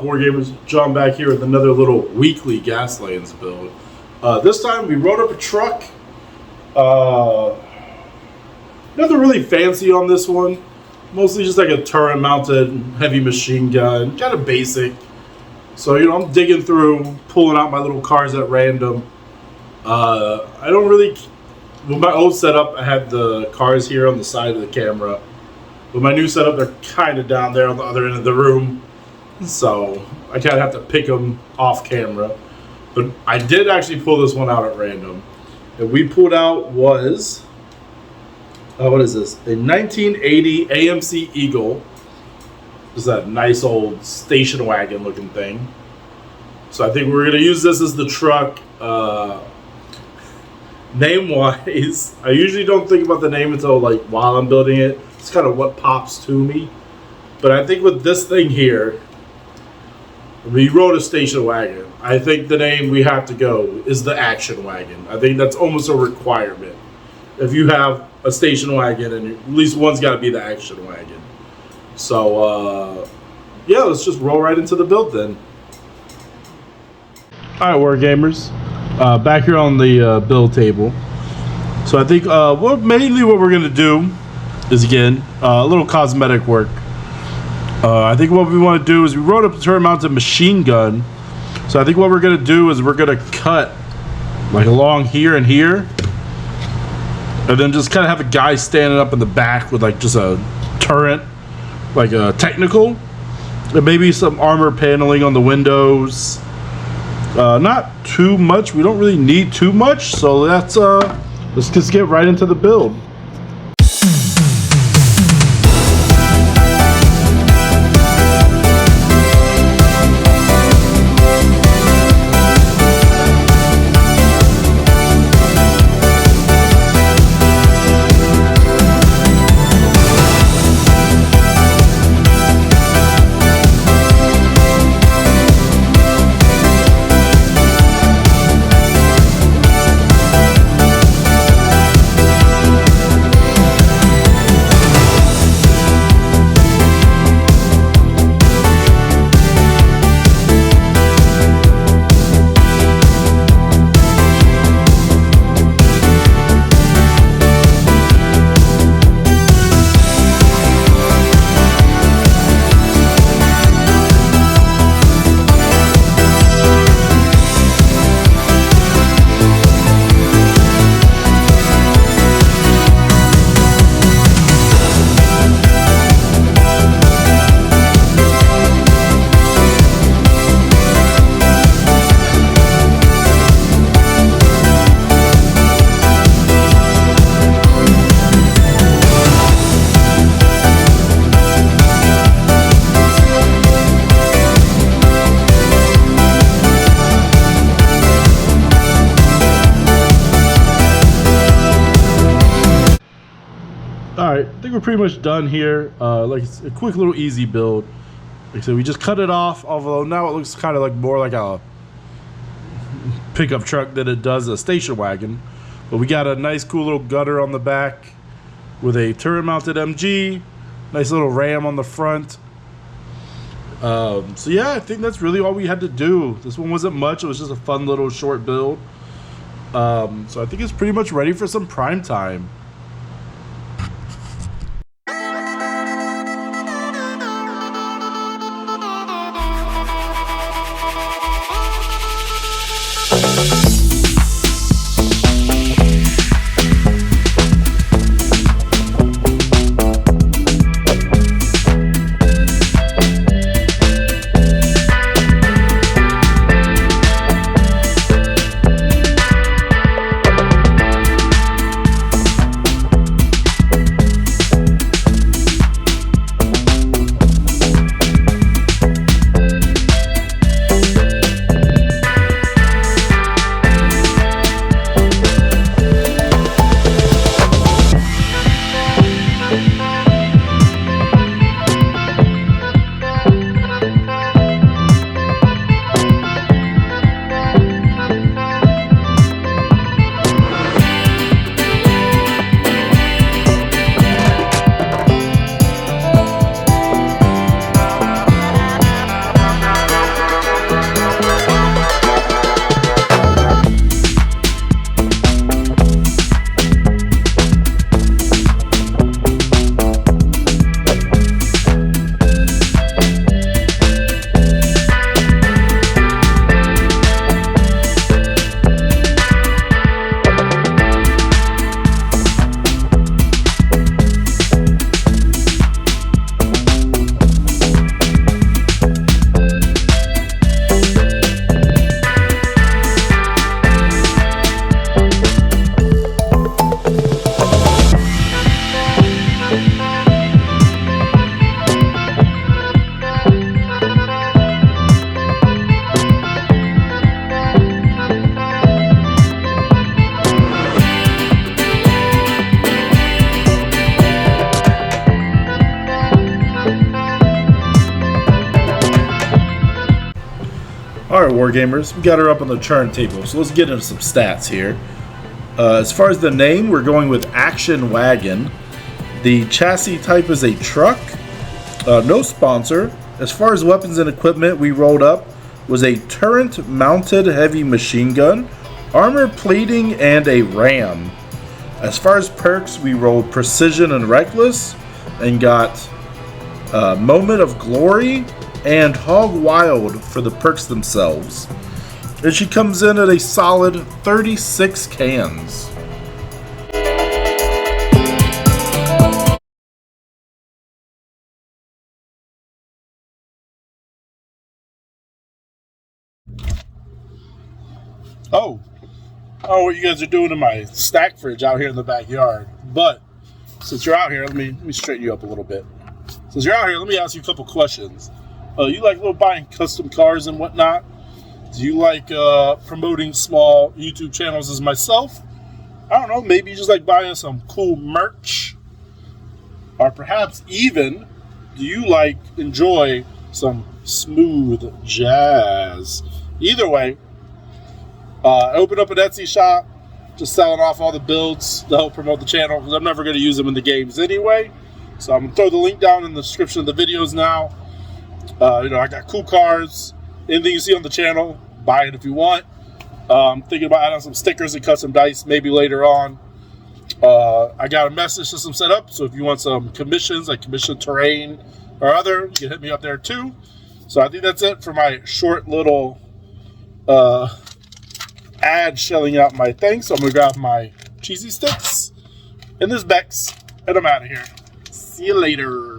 up, Wargamers? John back here with another little weekly Gaslands build. This time we rode up a truck. Nothing really fancy on this one. Mostly just like a turret-mounted heavy machine gun, kind of basic. So, you know, I'm digging through, pulling out my little cars at random. I don't really... With my old setup, I had the cars here on the side of the camera. With my new setup, they're kind of down there on the other end of the room. So, I kind of have to pick them off camera. But I did actually pull this one out at random. And we pulled out was... what is this? A 1980 AMC Eagle. Just that nice old station wagon looking thing. So I think we're going to use this as the truck. Name-wise, I usually don't think about the name until like while I'm building it. It's kind of what pops to me. But I think with this thing here, we rode a station wagon. I think the name we have to go is the action wagon. I think that's almost a requirement. If you have a station wagon, and at least one's got to be the action wagon. So, yeah, let's just roll right into the build then. All right, Wargamers. Back here on the build table. So I think mainly what we're going to do is, again, a little cosmetic work. I think what we want to do is we wrote up a turret-mounted machine gun. So I think what we're going to do is we're going to cut like along here and here. And then just kind of have a guy standing up in the back with like just a turret, like a technical. And maybe some armor paneling on the windows. Not too much. We don't really need too much. So let's just get right into the build. Alright, I think we're pretty much done here. Like it's a quick little easy build. Like I said, we just cut it off, although now it looks kind of like more like a pickup truck than it does a station wagon. But we got a nice cool little gutter on the back with a turret mounted MG, nice little ram on the front. So yeah, I think that's really all we had to do. This one wasn't much, it was just a fun little short build. So I think it's pretty much ready for some prime time. Alright, Wargamers, we got her up on the turntable, so let's get into some stats here. As far as the name, we're going with Action Wagon. The chassis type is a truck. No sponsor. As far as weapons and equipment, we rolled up was a turret-mounted heavy machine gun, armor plating, and a ram. As far as perks, we rolled Precision and Reckless, and got Moment of Glory and Hog Wild for the perks themselves. And she comes in at a solid 36 cans. Oh, what you guys are doing in my stack fridge out here in the backyard. But since you're out here, let me straighten you up a little bit. Since you're out here, let me ask you a couple questions. You like buying custom cars and whatnot? Do you like promoting small YouTube channels as myself? I don't know, maybe you just like buying some cool merch? Or perhaps even, do you enjoy some smooth jazz? Either way, open up an Etsy shop, just selling off all the builds to help promote the channel, because I'm never going to use them in the games anyway. So I'm going to throw the link down in the description of the videos now. I got cool cars. Anything you see on the channel, buy it if you want. Thinking about adding some stickers and custom dice maybe later on. I got a message system set up, so if you want some commissions, like commission terrain or other, you can hit me up there too. So I think that's it for my short little ad shelling out my thing. So I'm going to grab my cheesy sticks and this Bex, and I'm out of here. See you later.